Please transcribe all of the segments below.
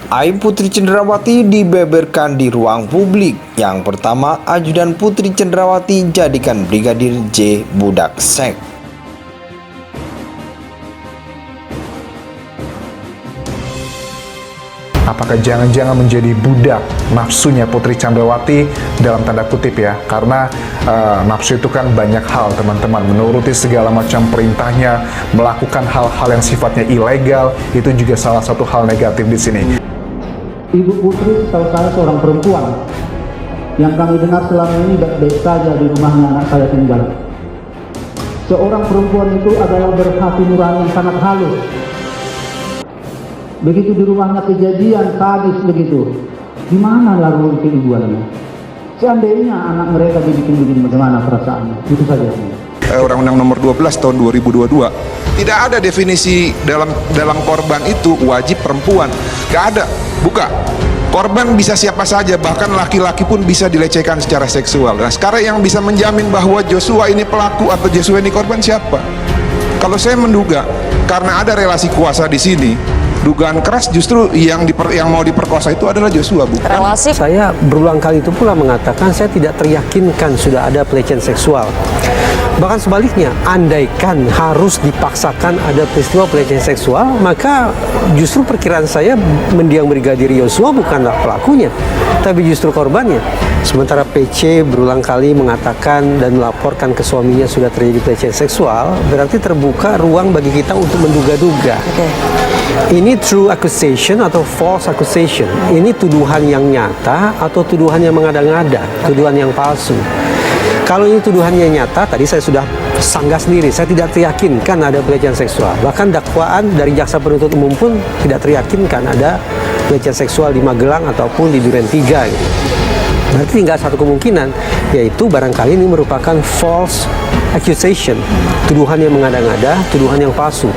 Aib Putri Cenderawati dibeberkan di ruang publik. Yang pertama, ajudan Putri Cenderawati jadikan Brigadir J budak seks. Apakah jangan-jangan menjadi budak nafsunya Putri Cenderawati dalam tanda kutip ya? Karena nafsu itu kan banyak hal teman-teman, menuruti segala macam perintahnya, melakukan hal-hal yang sifatnya ilegal, itu juga salah satu hal negatif di sini. Ibu Putri setahu saya seorang perempuan yang kami dengar selama ini baik-baik saja di rumahnya anak saya tinggal. Seorang perempuan itu adalah berhati nurani yang sangat halus. Begitu di rumahnya kejadian sadis begitu, gimana lalu keibuannya? Seandainya anak mereka dibikin begini, bagaimana perasaannya? Itu saja. Undang-Undang Nomor 12 tahun 2022 tidak ada definisi dalam korban itu wajib perempuan, nggak ada, buka. Korban bisa siapa saja, bahkan laki-laki pun bisa dilecehkan secara seksual. Nah, sekarang yang bisa menjamin bahwa Joshua ini pelaku atau Joshua ini korban siapa? Kalau saya menduga, karena ada relasi kuasa di sini, dugaan keras justru yang mau diperkosa itu adalah Joshua, bukan? Relasi. Saya berulang kali itu pula mengatakan saya tidak teryakinkan sudah ada pelecehan seksual. Bahkan sebaliknya, andaikan harus dipaksakan ada peristiwa pelecehan seksual, maka justru perkiraan saya mendiang Brigadir Yosua bukanlah pelakunya, tapi justru korbannya. Sementara PC berulang kali mengatakan dan melaporkan ke suaminya sudah terjadi pelecehan seksual, berarti terbuka ruang bagi kita untuk menduga-duga. Ini true accusation atau false accusation? Ini tuduhan yang nyata atau tuduhan yang mengada-ngada, tuduhan yang palsu? Kalau ini tuduhannya nyata, tadi saya sudah sanggah sendiri, saya tidak teryakinkan ada pelecehan seksual. Bahkan dakwaan dari jaksa penuntut umum pun tidak teryakinkan ada pelecehan seksual di Magelang ataupun di Duren 3 gitu. Berarti tinggal satu kemungkinan, yaitu barangkali ini merupakan false accusation, tuduhan yang mengada-ngada, tuduhan yang palsu.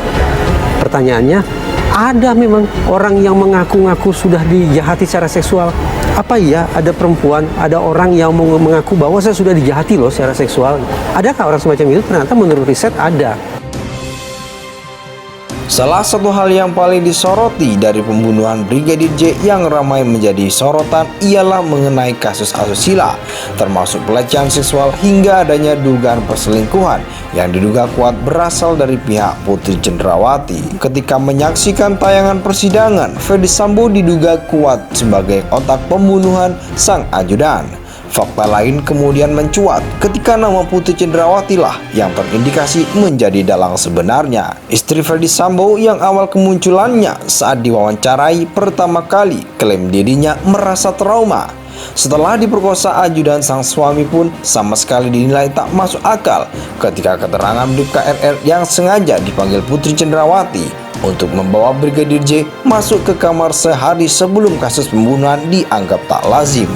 Pertanyaannya, ada memang orang yang mengaku-ngaku sudah dijahati secara seksual? Apa iya ada perempuan, ada orang yang mengaku bahwa saya sudah dijahati loh secara seksual? Adakah orang semacam itu? Ternyata menurut riset ada. Salah satu hal yang paling disoroti dari pembunuhan Brigadir J yang ramai menjadi sorotan ialah mengenai kasus asusila, termasuk pelecehan seksual hingga adanya dugaan perselingkuhan yang diduga kuat berasal dari pihak Putri Cenderawati. Ketika menyaksikan tayangan persidangan, Ferdy Sambo diduga kuat sebagai otak pembunuhan sang ajudan. Fakta lain kemudian mencuat ketika nama Putri Cenderawati lah yang terindikasi menjadi dalang sebenarnya. Istri Ferdy Sambo yang awal kemunculannya saat diwawancarai pertama kali klaim dirinya merasa trauma. Setelah diperkosa ajudan sang suami pun sama sekali dinilai tak masuk akal ketika keterangan Bribka RR yang sengaja dipanggil Putri Cenderawati untuk membawa Brigadir J masuk ke kamar sehari sebelum kasus pembunuhan dianggap tak lazim.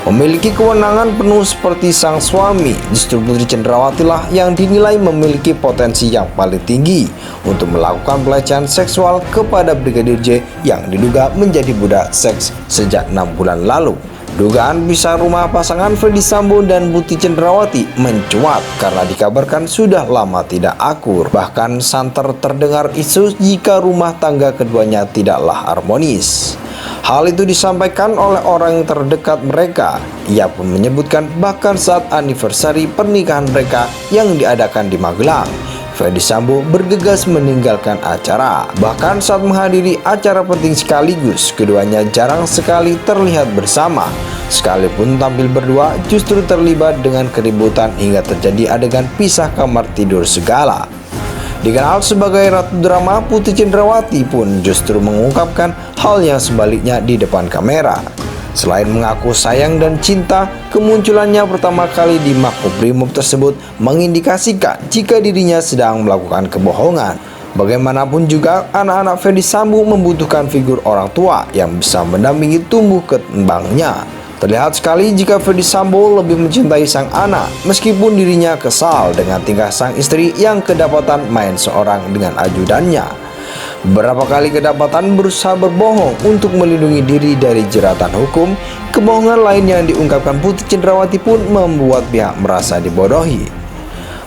Memiliki kewenangan penuh seperti sang suami, justru Putri Cenderawati lah yang dinilai memiliki potensi yang paling tinggi untuk melakukan pelecehan seksual kepada Brigadir J yang diduga menjadi budak seks sejak 6 bulan lalu. Dugaan pisah rumah pasangan Ferdy Sambo dan Putri Cenderawati mencuat karena dikabarkan sudah lama tidak akur. Bahkan santer terdengar isu jika rumah tangga keduanya tidaklah harmonis. Hal itu disampaikan oleh orang yang terdekat mereka. Ia pun menyebutkan bahkan saat anniversary pernikahan mereka yang diadakan di Magelang, Ferdy Sambo bergegas meninggalkan acara. Bahkan saat menghadiri acara penting sekaligus, keduanya jarang sekali terlihat bersama. Sekalipun tampil berdua, justru terlibat dengan keributan hingga terjadi adegan pisah kamar tidur segala. Dikenal sebagai ratu drama, Putri Cenderawati pun justru mengungkapkan hal yang sebaliknya di depan kamera. Selain mengaku sayang dan cinta, kemunculannya pertama kali di Makobrimob tersebut mengindikasikan jika dirinya sedang melakukan kebohongan. Bagaimanapun juga, anak-anak Ferdy Sambo membutuhkan figur orang tua yang bisa mendampingi tumbuh kembangnya. Terlihat sekali jika Ferdy Sambo lebih mencintai sang anak, meskipun dirinya kesal dengan tingkah sang istri yang kedapatan main seorang dengan ajudannya. Beberapa kali kedapatan berusaha berbohong untuk melindungi diri dari jeratan hukum. Kebohongan lain yang diungkapkan Putri Cenderawati pun membuat pihak merasa dibodohi.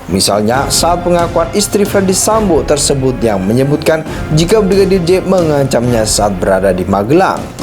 Misalnya saat pengakuan istri Ferdi Sambo tersebut yang menyebutkan jika Brigadir J mengancamnya saat berada di Magelang.